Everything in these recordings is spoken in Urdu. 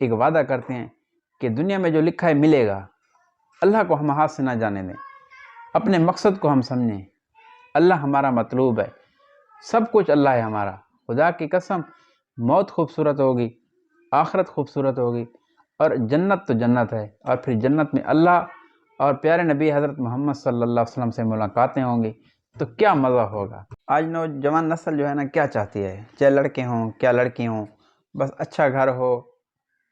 ایک وعدہ کرتے ہیں کہ دنیا میں جو لکھا ہے ملے گا۔ اللہ کو ہم ہاتھ سے نہ جانے دیں، اپنے مقصد کو ہم سمجھیں۔ اللہ ہمارا مطلوب ہے، سب کچھ اللہ ہے ہمارا۔ خدا کی قسم، موت خوبصورت ہوگی، آخرت خوبصورت ہوگی، اور جنت تو جنت ہے، اور پھر جنت میں اللہ اور پیارے نبی حضرت محمد صلی اللہ علیہ وسلم سے ملاقاتیں ہوں گی، تو کیا مزہ ہوگا۔ آج نوجوان نسل جو ہے نا کیا چاہتی ہے، چاہے لڑکے ہوں کیا لڑکی ہوں، بس اچھا گھر ہو،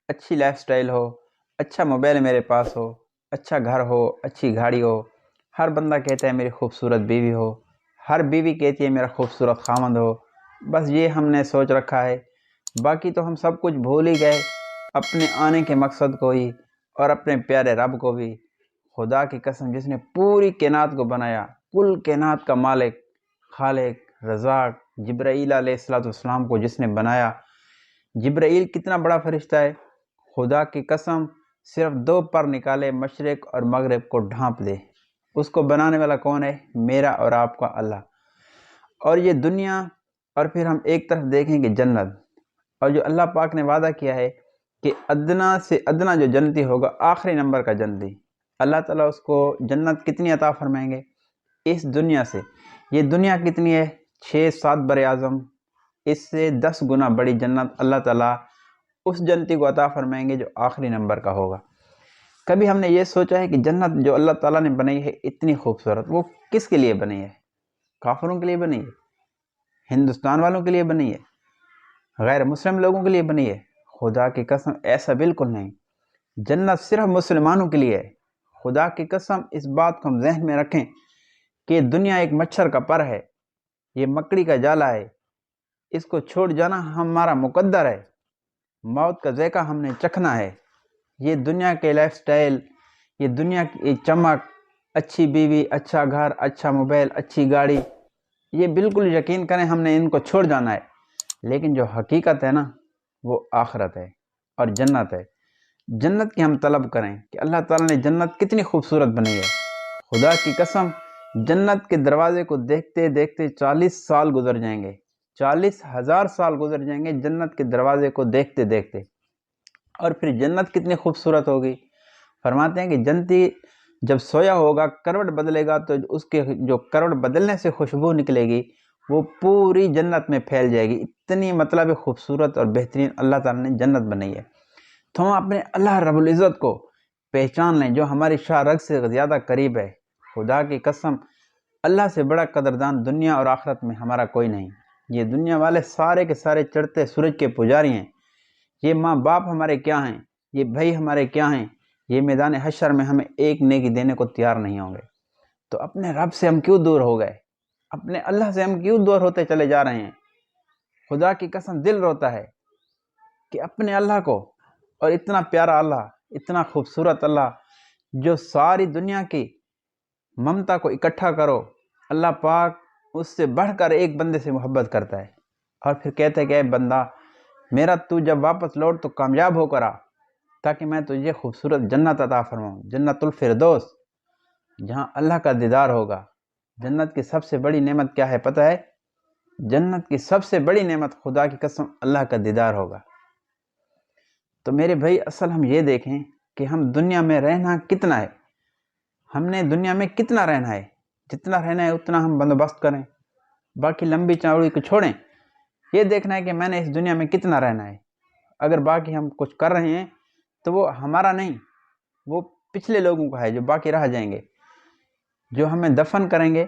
اچھی لائف سٹائل ہو، اچھا موبائل میرے پاس ہو، اچھا گھر ہو، اچھی گاڑی ہو۔ ہر بندہ کہتا ہے میری خوبصورت بیوی ہو، ہر بیوی کہتی ہے میرا خوبصورت خامند ہو۔ بس یہ ہم نے سوچ رکھا ہے، باقی تو ہم سب کچھ بھول ہی گئے، اپنے آنے کے مقصد کو ہی اور اپنے پیارے رب کو بھی۔ خدا کی قسم، جس نے پوری کائنات کو بنایا، کل کائنات کا مالک، خالق، رزاق، جبرائیل علیہ السلام کو جس نے بنایا۔ جبرائیل کتنا بڑا فرشتہ ہے، خدا کی قسم، صرف 2 پر نکالے، مشرق اور مغرب کو ڈھانپ دے۔ اس کو بنانے والا کون ہے؟ میرا اور آپ کا اللہ۔ اور یہ دنیا، اور پھر ہم ایک طرف دیکھیں کہ جنت، اور جو اللہ پاک نے وعدہ کیا ہے کہ ادنا سے ادنا جو جنتی ہوگا، آخری نمبر کا جنتی، اللہ تعالیٰ اس کو جنت کتنی عطا فرمائیں گے؟ اس دنیا سے، یہ دنیا کتنی ہے؟ 6-7 بر اعظم، اس سے 10 گنا بڑی جنت اللہ تعالیٰ اس جنتی کو عطا فرمائیں گے جو آخری نمبر کا ہوگا۔ کبھی ہم نے یہ سوچا ہے کہ جنت جو اللہ تعالیٰ نے بنائی ہے اتنی خوبصورت، وہ کس کے لیے بنی ہے؟ کافروں کے لیے بنی ہے؟ ہندوستان والوں کے لیے بنی ہے؟ غیر مسلم لوگوں کے لیے بنی ہے؟ خدا کی قسم ایسا بالکل نہیں، جنت صرف مسلمانوں کے لیے ہے۔ خدا کی قسم، اس بات کو ہم ذہن میں رکھیں کہ دنیا ایک مچھر کا پر ہے، یہ مکڑی کا جالا ہے، اس کو چھوڑ جانا ہمارا مقدر ہے، موت کا ذائقہ ہم نے چکھنا ہے۔ یہ دنیا کے لائف سٹائل، یہ دنیا کی چمک، اچھی بیوی، اچھا گھر، اچھا موبائل، اچھی گاڑی، یہ بالکل یقین کریں ہم نے ان کو چھوڑ جانا ہے۔ لیکن جو حقیقت ہے نا، وہ آخرت ہے اور جنت ہے۔ جنت کی ہم طلب کریں کہ اللہ تعالیٰ نے جنت کتنی خوبصورت بنائی ہے۔ خدا کی قسم، جنت کے دروازے کو دیکھتے دیکھتے 40 سال گزر جائیں گے، 40,000 سال گزر جائیں گے جنت کے دروازے کو دیکھتے دیکھتے۔ اور پھر جنت کتنی خوبصورت ہوگی۔ فرماتے ہیں کہ جنتی جب سویا ہوگا، کروٹ بدلے گا، تو اس کے جو کروٹ بدلنے سے خوشبو نکلے گی وہ پوری جنت میں پھیل جائے گی۔ اتنی مطلب خوبصورت اور بہترین اللہ تعالیٰ نے جنت بنائی ہے۔ تو ہم اپنے اللہ رب العزت کو پہچان لیں جو ہماری شاہ رگ سے زیادہ قریب ہے۔ خدا کی قسم، اللہ سے بڑا قدردان دنیا اور آخرت میں ہمارا کوئی نہیں۔ یہ دنیا والے سارے کے سارے چڑھتے سورج کے پجاری ہیں، یہ ماں باپ ہمارے کیا ہیں، یہ بھائی ہمارے کیا ہیں، یہ میدان حشر میں ہمیں ایک نیکی دینے کو تیار نہیں ہوں گے۔ تو اپنے رب سے ہم کیوں دور ہو گئے؟ اپنے اللہ سے ہم کیوں دور ہوتے چلے جا رہے ہیں؟ خدا کی قسم دل روتا ہے کہ اپنے اللہ کو، اور اتنا پیارا اللہ، اتنا خوبصورت اللہ، جو ساری دنیا کی ممتا کو اکٹھا کرو، اللہ پاک اس سے بڑھ کر ایک بندے سے محبت کرتا ہے، اور پھر کہتا ہے کہ اے بندہ میرا، تو جب واپس لوٹ تو کامیاب ہو کر آ، تاکہ میں تجھے خوبصورت جنت عطا فرماؤں، جنت الفردوس، جہاں اللہ کا دیدار ہوگا۔ جنت کی سب سے بڑی نعمت کیا ہے پتہ ہے؟ جنت کی سب سے بڑی نعمت، خدا کی قسم، اللہ کا دیدار ہوگا۔ تو میرے بھائی، اصل ہم یہ دیکھیں کہ ہم دنیا میں رہنا کتنا ہے، ہم نے دنیا میں کتنا رہنا ہے، جتنا رہنا ہے اتنا ہم بندوبست کریں، باقی لمبی چوڑی کو چھوڑیں۔ یہ دیکھنا ہے کہ میں نے اس دنیا میں کتنا رہنا ہے۔ اگر باقی ہم کچھ کر رہے ہیں تو وہ ہمارا نہیں، وہ پچھلے لوگوں کا ہے جو باقی رہ جائیں گے، جو ہمیں دفن کریں گے،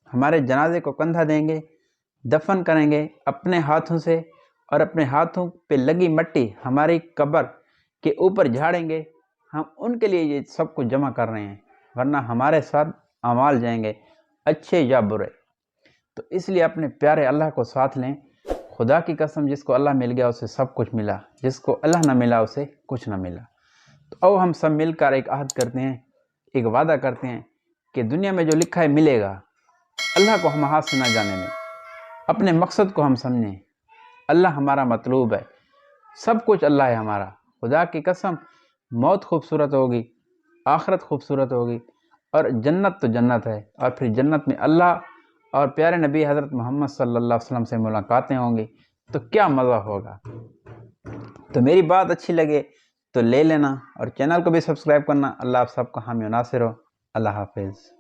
ہمارے جنازے کو کندھا دیں گے، دفن کریں گے اپنے ہاتھوں سے، اور اپنے ہاتھوں پہ لگی مٹی ہماری قبر کے اوپر جھاڑیں گے۔ ہم ان کے لیے یہ سب کچھ جمع کر رہے ہیں، ورنہ ہمارے ساتھ اعمال جائیں گے، اچھے یا برے۔ تو اس لیے اپنے پیارے اللہ کو ساتھ لیں۔ خدا کی قسم، جس کو اللہ مل گیا اسے سب کچھ ملا، جس کو اللہ نہ ملا اسے کچھ نہ ملا۔ تو آؤ ہم سب مل کر ایک عہد کرتے ہیں، ایک وعدہ کرتے ہیں کہ دنیا میں جو لکھا ہے ملے گا۔ اللہ کو ہم ہاتھ سے نہ جانے دیں، اپنے مقصد کو ہم سمجھیں۔ اللہ ہمارا مطلوب ہے، سب کچھ اللہ ہے ہمارا۔ خدا کی قسم، موت خوبصورت ہوگی، آخرت خوبصورت ہوگی، اور جنت تو جنت ہے، اور پھر جنت میں اللہ اور پیارے نبی حضرت محمد صلی اللہ علیہ وسلم سے ملاقاتیں ہوں گی، تو کیا مزہ ہوگا۔ تو میری بات اچھی لگے تو لے لینا، اور چینل کو بھی سبسکرائب کرنا۔ اللہ آپ سب کو حامی و ناصر ہو۔ اللہ حافظ۔